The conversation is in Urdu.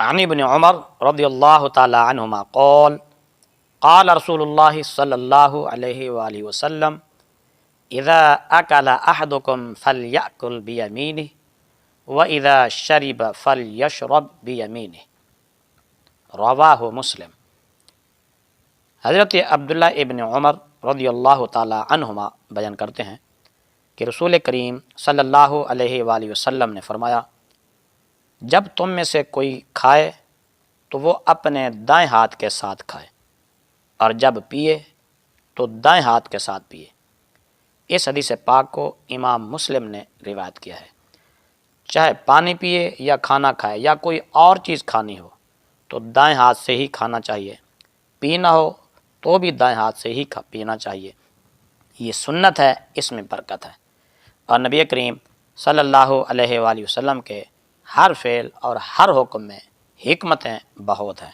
عن ابن عمر رضی اللہ تعالی عنہما قال قال رسول اللہ صلی اللہ علیہ وآلہ وسلم اذا اکل احدکم فلیأکل بیمینہ وَإِذَا شَرِبَ فَلْيَشْرَبْ بِيَمِينِهِ رواہ مسلم۔ حضرت عبداللہ ابن عمر رضی اللہ تعالی عنہما بیان کرتے ہیں کہ رسول کریم صلی اللہ علیہ وآلہ وسلم نے فرمایا، جب تم میں سے کوئی کھائے تو وہ اپنے دائیں ہاتھ کے ساتھ کھائے، اور جب پیے تو دائیں ہاتھ کے ساتھ پیے۔ اس حدیث پاک کو امام مسلم نے روایت کیا ہے۔ چاہے پانی پیے یا کھانا کھائے یا کوئی اور چیز کھانی ہو تو دائیں ہاتھ سے ہی کھانا چاہیے، پینا ہو تو بھی دائیں ہاتھ سے ہی پینا چاہیے۔ یہ سنت ہے، اس میں برکت ہے، اور نبی کریم صلی اللہ علیہ وآلہ وسلم کے ہر فعل اور ہر حکم میں حکمتیں بہت ہیں۔